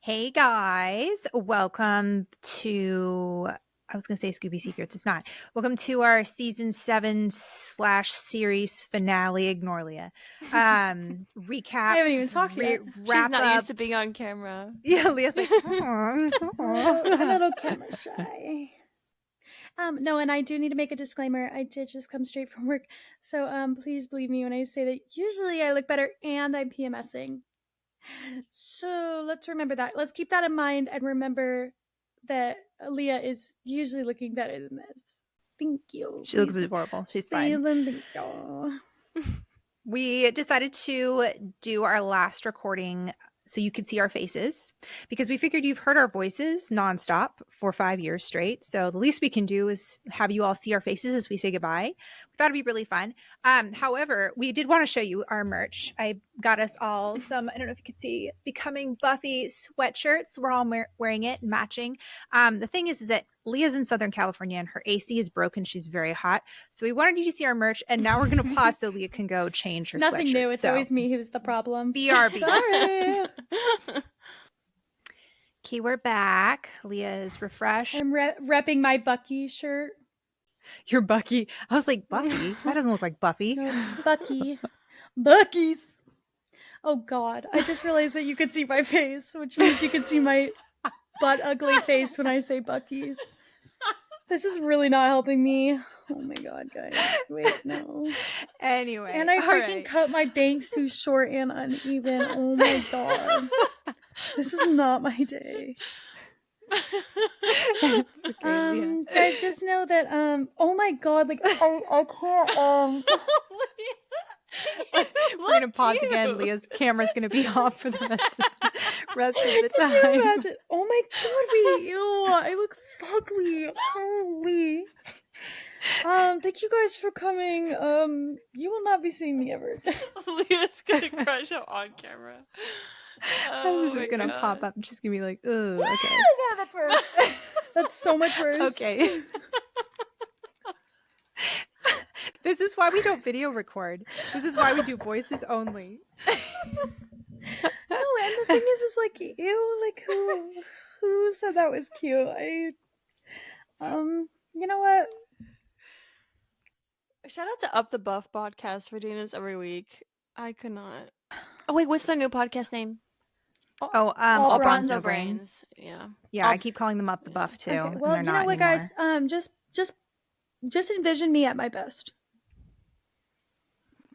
Hey guys, welcome to, I was going to say Scooby Secrets. It's not. Welcome to our season 7/series finale, Ignore Leah. Recap. I haven't even talked yet. Wrap She's not up. used to being on camera. Yeah, Leah's like, I'm a little camera shy. No, and I do need to make a disclaimer. I did just come straight from work, so please believe me when I say that usually I look better and I'm PMSing. So let's remember that. Let's keep that in mind and remember that Leah is usually looking better than this. Thank you. She looks adorable. She's fine. Thank you. We decided to do our last recording so you could see our faces because we figured you've heard our voices nonstop for 5 years straight. So the least we can do is have you all see our faces as we say goodbye. We thought it'd be really fun. However, we did want to show you our merch. I got us all some, I don't know if you could see, Becoming Buffy sweatshirts. We're all wearing it, matching. The thing is that Leah's in Southern California and her AC is broken. She's very hot. So we wanted you to see our merch, and now we're going to pause so Leah can go change her Nothing sweatshirt. new. It's always me who's the problem. BRB. Sorry. Okay, we're back. Leah is refreshed. I'm repping my Bucky shirt. You're Bucky. I was like, Buffy? That doesn't look like Buffy. No, it's Bucky. Bucky's. Oh, God. I just realized that you could see my face, which means you can see my butt ugly face when I say Bucky's. This is really not helping me. Oh, my God, guys. Wait, no. Anyway. And I freaking cut my bangs too short and uneven. Oh, my God. This is not my day. Okay, guys, just know that oh my God, like I can't we're gonna pause again. Leah's camera's gonna be off for the rest of the time. Can you imagine? Oh my God, I look ugly. Holy. Thank you guys for coming. You will not be seeing me ever. Leah's gonna crush up on camera. This is gonna pop up and she's gonna be like, "Ugh, okay." Yeah, that's worse. That's so much worse. Okay. This is why we don't video record. This is why we do voices only. No, and the thing is like, ew, like who said that was cute? You know what? Shout out to Up the Buff podcast for doing this every week. I could not. Oh wait, what's their new podcast name? All Bronze No Brains. Yeah, I keep calling them Up the Buff too. Okay, well, and you they're know what, anymore. guys? Just envision me at my best.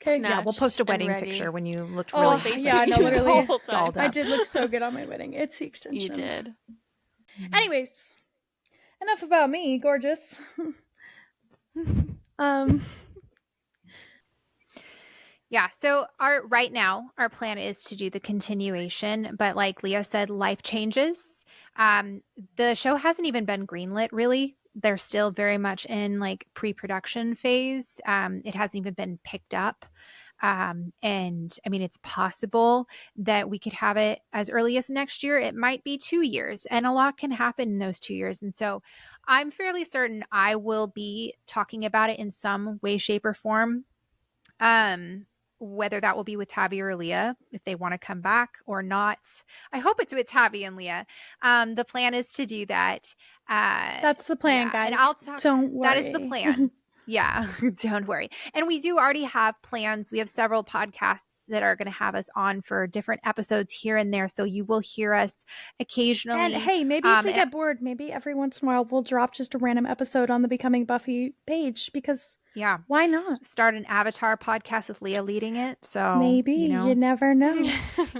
Okay. Snatched, yeah, we'll post a wedding ready. picture when you looked really yeah, no, literally. dolled up. I did look so good on my wedding. It's the extensions. You did. Anyways, enough about me, gorgeous. Yeah, so right now our plan is to do the continuation, but like Leah said, life changes. The show hasn't even been greenlit really. They're still very much in like pre-production phase. It hasn't even been picked up. And I mean, it's possible that we could have it as early as next year. It might be 2 years, and a lot can happen in those 2 years. And so I'm fairly certain I will be talking about it in some way, shape, or form. Whether that will be with Tabby or Leah, if they want to come back or not. I hope it's with Tabby and Leah. The plan is to do that. That's the plan, guys. And I'll talk. Don't worry. That is the plan. Yeah, don't worry. And we do already have plans. We have several podcasts that are going to have us on for different episodes here and there. So you will hear us occasionally. And hey, maybe if we get bored, maybe every once in a while we'll drop just a random episode on the Becoming Buffy page because why not? Start an Avatar podcast with Leah leading it. So maybe you never know.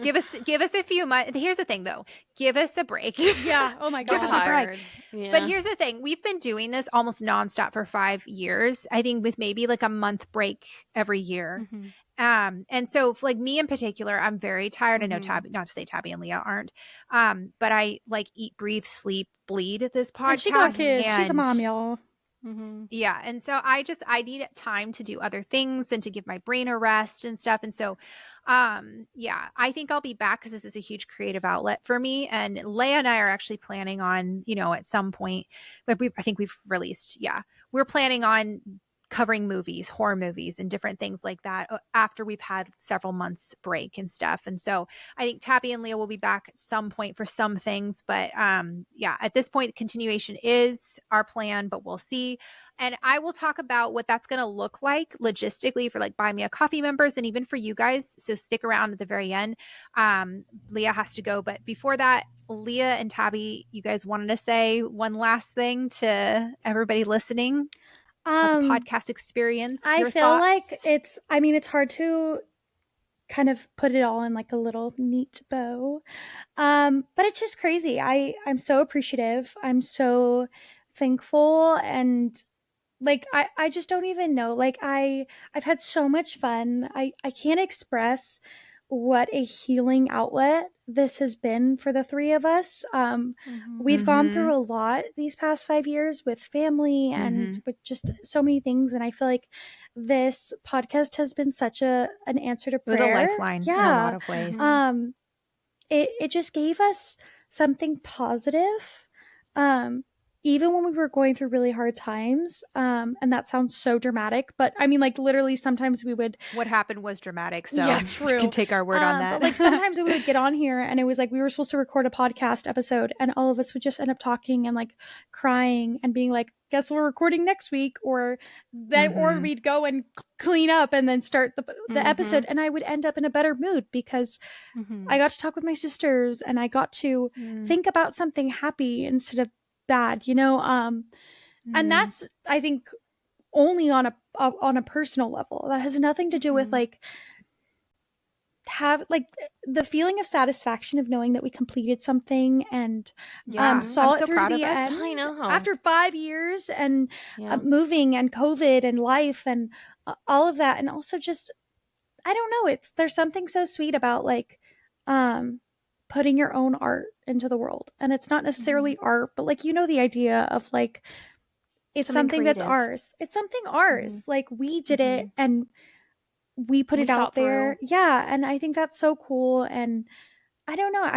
give us a few months. Here's the thing though. Give us a break. Yeah. Oh my God. Give us a break. Yeah. But here's the thing. We've been doing this almost nonstop for 5 years. I think with maybe like a month break every year. Mm-hmm. And so like me in particular, I'm very tired. Mm-hmm. I know Tabby, not to say Tabby and Leah aren't. But I like eat, breathe, sleep, bleed this podcast. And she got kids. She's a mom, y'all. Mm-hmm. Yeah. And so I need time to do other things and to give my brain a rest and stuff. And so, I think I'll be back because this is a huge creative outlet for me. And Leia and I are actually planning on, at some point, I think we've released, we're planning on covering movies, horror movies, and different things like that after we've had several months break and stuff. And so I think Tabby and Leah will be back at some point for some things, but yeah, at this point, continuation is our plan, but we'll see. And I will talk about what that's going to look like logistically for like Buy Me a Coffee members and even for you guys. So stick around at the very end. Leah has to go, but before that, Leah and Tabby, you guys wanted to say one last thing to everybody listening about the Um, podcast experience, I your feel like thoughts? it's hard to kind of put it all in like a little neat bow. But it's just crazy. I'm so appreciative. I'm so thankful, and like I just don't even know. Like I've had so much fun. I can't express what a healing outlet this has been for the three of us. Mm-hmm. We've gone Mm-hmm. through a lot these past 5 years with family and Mm-hmm. with just so many things, and I feel like this podcast has been such an answer to It was a prayer. lifeline in a lot Yeah. of ways. Mm-hmm. Um, it just gave us something positive, um, even when we were going through really hard times. And that sounds so dramatic, but I mean, like, literally sometimes we would, What happened was dramatic, yeah, so you can true. take our word on But that. like sometimes we would get on here and it was like we were supposed to record a podcast episode and all of us would just end up talking and like crying and being like, guess we're recording next week, or that, or Mm-hmm. we'd go and clean up and then start the Mm-hmm. episode, and I would end up in a better mood because Mm-hmm. I got to talk with my sisters and I got to Mm-hmm. think about something happy instead of bad, you know? And that's, I think, only on a personal level. That has nothing to do with Mm-hmm. like have like the feeling of satisfaction of knowing that we completed something and Yeah, I'm saw it so through to proud of the us. I end know. after 5 years and Yeah. moving and COVID and life and all of that. And also just, I don't know, there's something so sweet about like um putting your own art into the world. And it's not Mm-hmm. necessarily art, but like, you know, the idea of like it's Something something that's creative. ours. It's something Mm-hmm. ours. Like we did Mm-hmm. it and we put And we it saw out it through. there. Yeah, and I think that's so cool. And I don't know,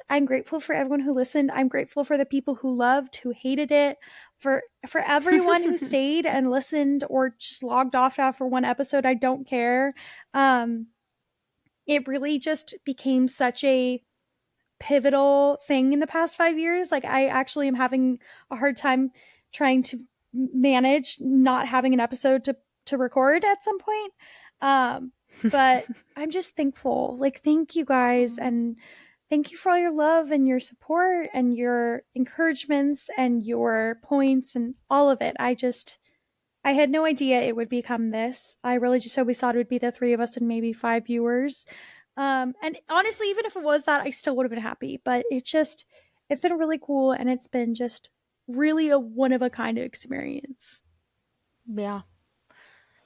I'm grateful for everyone who listened. I'm grateful for the people who loved, who hated it, for everyone who stayed and listened or just logged off after one episode. I don't care. Um it really just became such a pivotal thing in the past 5 years. Like, I actually am having a hard time trying to manage not having an episode to record at some point. But I'm just thankful. Like, thank you guys, Oh. and thank you for all your love and your support and your encouragements and your points and all of it. I had no idea it would become this. I really just always thought it would be the three of us and maybe five viewers. And honestly, even if it was that, I still would have been happy. But it's been really cool, and it's been just really a one of a kind experience. Yeah.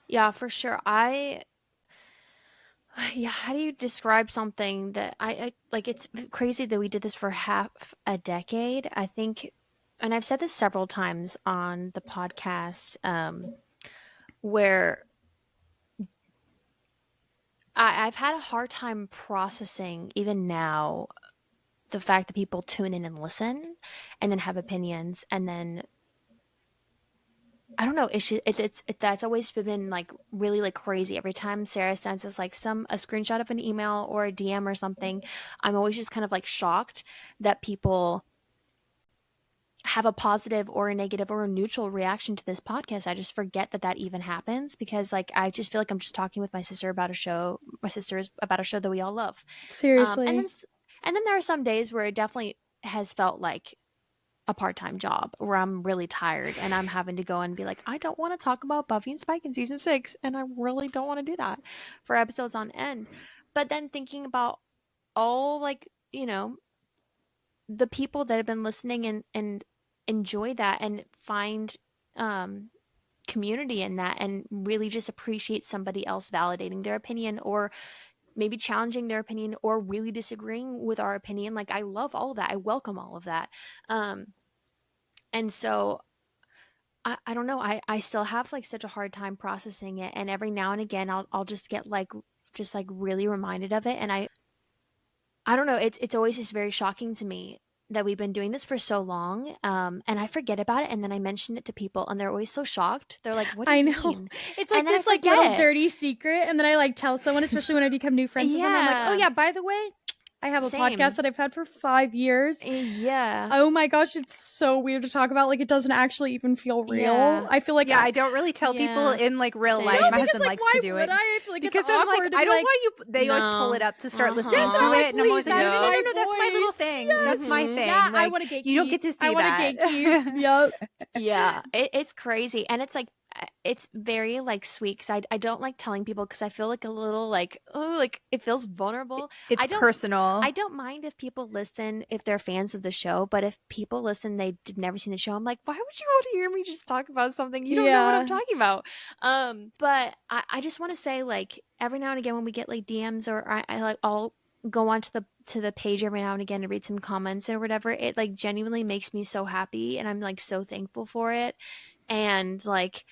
Yeah, for sure. I Yeah, how do you describe something that I like? It's crazy that we did this for half a decade. I think, and I've said this several times on the podcast, where I've had a hard time processing, even now, the fact that people tune in and listen and then have opinions, and then I don't know. That's always been like really like crazy. Every time Sarah sends us like a screenshot of an email or a DM or something, I'm always just kind of like shocked that people have a positive or a negative or a neutral reaction to this podcast. I just forget that that even happens because like I just feel like I'm just talking with my sisters about a show that we all love. And then Seriously. and then there are some days where it definitely has felt like a part-time job where I'm really tired and I'm having to go and be like, I don't want to talk about Buffy and Spike in season 6, and I really don't want to do that for episodes on end. But then thinking about all like, the people that have been listening and enjoy that and find um community in that and really just appreciate somebody else validating their opinion or maybe challenging their opinion or really disagreeing with our opinion. Like I love all of that. I welcome all of that. And so I don't know. I still have like such a hard time processing it. And every now and again I'll just get like really reminded of it. And I don't know, it's always just very shocking to me that we've been doing this for so long, and I forget about it, and then I mention it to people, and they're always so shocked. They're like, "What do I you know. mean?" It's And like then I this like little forget. dirty secret, and then I like tell someone, especially when I become new friends with them. I'm like, oh Yeah. yeah, by the way, I have a Same. podcast that I've had for 5 years. Yeah. Oh my gosh, it's so weird to talk about. Like, it doesn't actually even feel real. Yeah. I feel like Yeah, I don't really tell people Yeah. in like real Same. life. No, My because husband like likes why to do would it I? I feel like because it's I'm awkward like, to I be don't like, want you. They always pull No. it up to start listening yes, and to I'm like, it, and I'm always please, like, that's no, no, my no, no, that's my little voice. thing. Yes. That's my Mhm. thing. Yeah, I Like, want to gatekeep. you don't get to see I want to that. gatekeep. Yep. Yeah, it's crazy, and it's like it's very like sweet because I don't like telling people because I feel like a little like, oh, like it feels vulnerable. It's I don't personal. I don't mind if people listen if they're fans of the show, but if people listen they've never seen the show, I'm like, why would you want to hear me just talk about something you don't know what I'm Yeah. talking about? But I just want to say like every now and again when we get like DMs or I like I'll go on to the page every now and again to read some comments or whatever, it like genuinely makes me so happy and I'm like so thankful for it. And like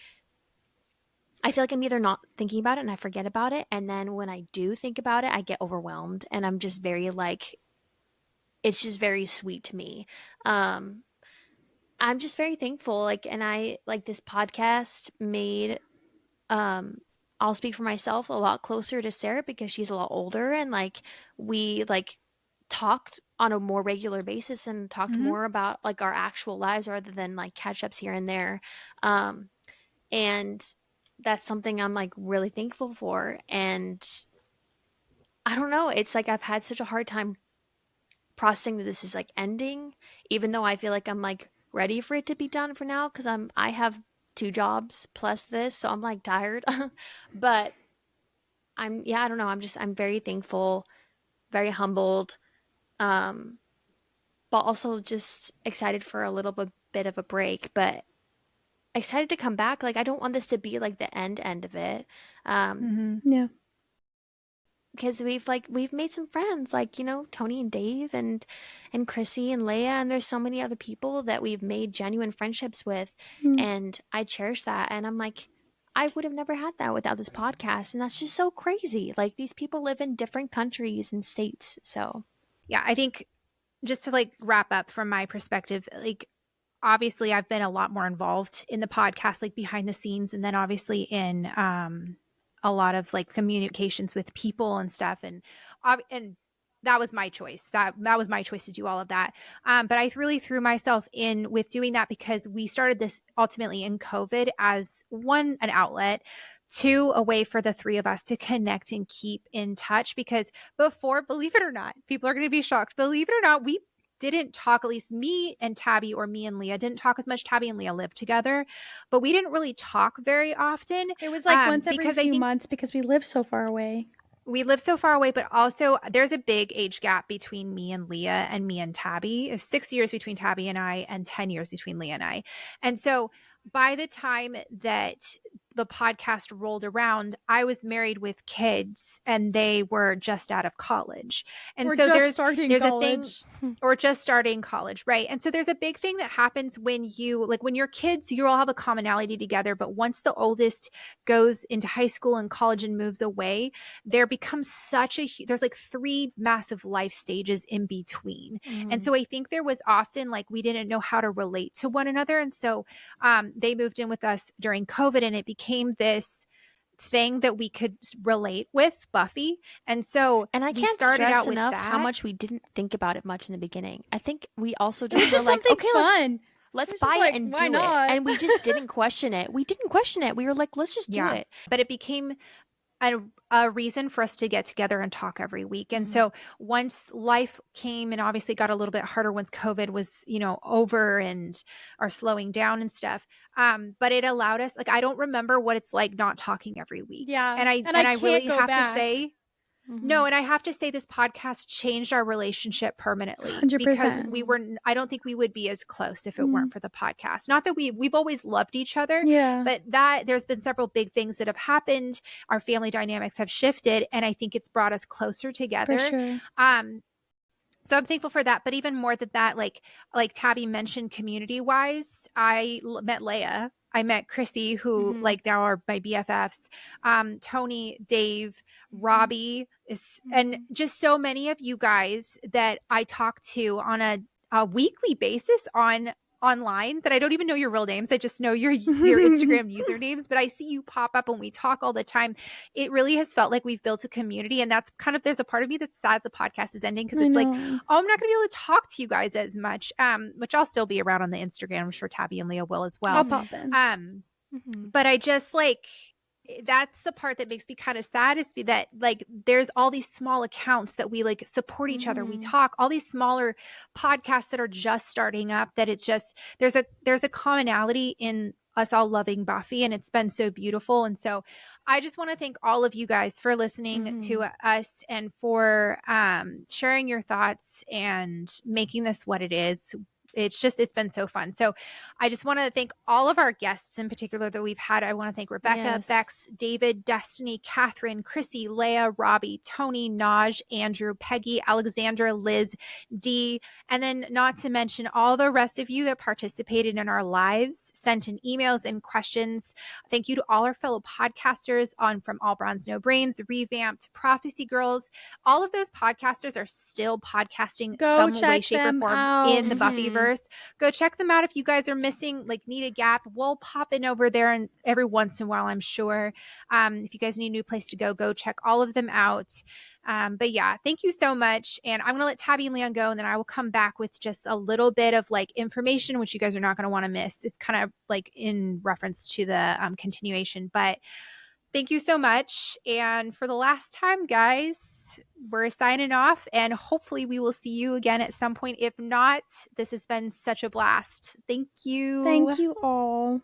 I feel like I'm either not thinking about it and I forget about it, and then when I do think about it, I get overwhelmed and I'm just very like it's just very sweet to me. Um I'm just very thankful like and I like this podcast made um I'll speak for myself a lot closer to Sarah because she's a lot older and like we like talked on a more regular basis and talked Mhm. more about like our actual lives rather than like catch ups here and there. Um and that's something I'm like really thankful for and I don't know, it's like I've had such a hard time processing that this is like ending even though I feel like I'm like ready for it to be done for now cuz I have two jobs plus this so I'm like tired. But yeah, I don't know. I'm very thankful, very humbled, um, but also just excited for a little bit of a break, but excited to come back. Like I don't want this to be like the end of it. Um, Mhm. Yeah. because we've made some friends like Tony and Dave and Chrissy and Leia and there's so many other people that we've made genuine friendships with Mm. and I cherish that and I'm like I would have never had that without this podcast and that's just so crazy like these people live in different countries and states so Yeah, I think just to like wrap up from my perspective, like obviously I've been a lot more involved in the podcast, like behind the scenes, and then obviously in a lot of like communications with people and stuff, and that was my choice. That was my choice to do all of that. But I really threw myself in with doing that because we started this ultimately in COVID as one, an outlet, two, a way for the three of us to connect and keep in touch. Because before, believe it or not, people are going to be shocked. Believe it or not, we didn't talk, at least me and Tabby or me and Leah didn't talk as much. Tabby and Leah lived together, but we didn't really talk very often. It was like once every Because I few think months because we live so far away. we live so far away, but also there's a big age gap between me and Leah and me and Tabby. It's 6 years between Tabby and I, and 10 years between Leah and I. And so by the time that the podcast rolled around, I was married with kids and they were just out of college. And Or so just starting there's a thing, college. or just starting college, right? And so there's a big thing that happens when you like when you're kids, you all have a commonality together, but once the oldest goes into high school and college and moves away, there becomes there's like three massive life stages in between. And mm, so I think there was often like we didn't know how to relate to one another. And so they moved in with us during COVID and it became this thing that we could relate with, Buffy. And so and I we can't started stress out with enough how that. much we didn't think about it much in the beginning. I think we also It was just were just like, something okay, fun. let's It was just buy it like, and why do it. not? And we just didn't question it. We didn't question it. We were like, let's just do Yeah. it. But it became a reason for us to get together and talk every week. And so once life came and obviously got a little bit harder once COVID was, over and are slowing down and stuff. But it allowed us, like, I don't remember what it's like not talking every week. Yeah. And And I I can't really go have to back. say, no, and I have to say this podcast changed our relationship permanently because 100%. I don't think we would be as close if it Mm. weren't for the podcast. Not that we've always loved each other, Yeah. but that there's been several big things that have happened. Our family dynamics have shifted and I think it's brought us closer For together. sure. So I'm thankful for that. But even more than that, like Tabby mentioned, community wise, met Leia. I met Chrissy, who like now are my BFFs. Tony, Dave, Robbie is, and just so many of you guys that I talk to on a weekly basis online that I don't even know your real names. I just know your Instagram usernames, but I see you pop up when we talk all the time. It really has felt like we've built a community, and that's kind of, there's a part of me that's sad the podcast is ending because it's like, oh, I'm not going to be able to talk to you guys as much, which I'll still be around on the Instagram. I'm sure Tabby and Leah will as well. I'll pop in. But I just like, that's the part that makes me kind of sad, is that like there's all these small accounts that we like support each other, we talk, all these smaller podcasts that are just starting up, that it's just there's a commonality in us all loving Buffy, and it's been so beautiful. And so I just want to thank all of you guys for listening to us and for sharing your thoughts and making this what it is. It's been so fun. So I just want to thank all of our guests in particular that we've had. I want to thank Rebecca, Bex, David, Destiny, Catherine, Chrissy, Leah, Robbie, Tony, Naj, Andrew, Peggy, Alexandra, Liz, Dee, and then not to mention all the rest of you that participated in our lives, sent in emails and questions. Thank you to all our fellow podcasters on From All Bronze No Brains, Revamped, Prophecy Girls. All of those podcasters are still podcasting some way, shape, or form in the Buffyverse. Go check them out if you guys are missing, like need a gap. We'll pop in over there and every once in a while, I'm sure. If you guys need a new place to go check all of them out. But yeah, thank you so much. And I'm going to let Tabby and Leon go, and then I will come back with just a little bit of like information, which you guys are not going to want to miss. It's kind of like in reference to the continuation, but thank you so much. And for the last time, guys, we're signing off, and hopefully we will see you again at some point. If not, this has been such a blast. Thank you. Thank you all.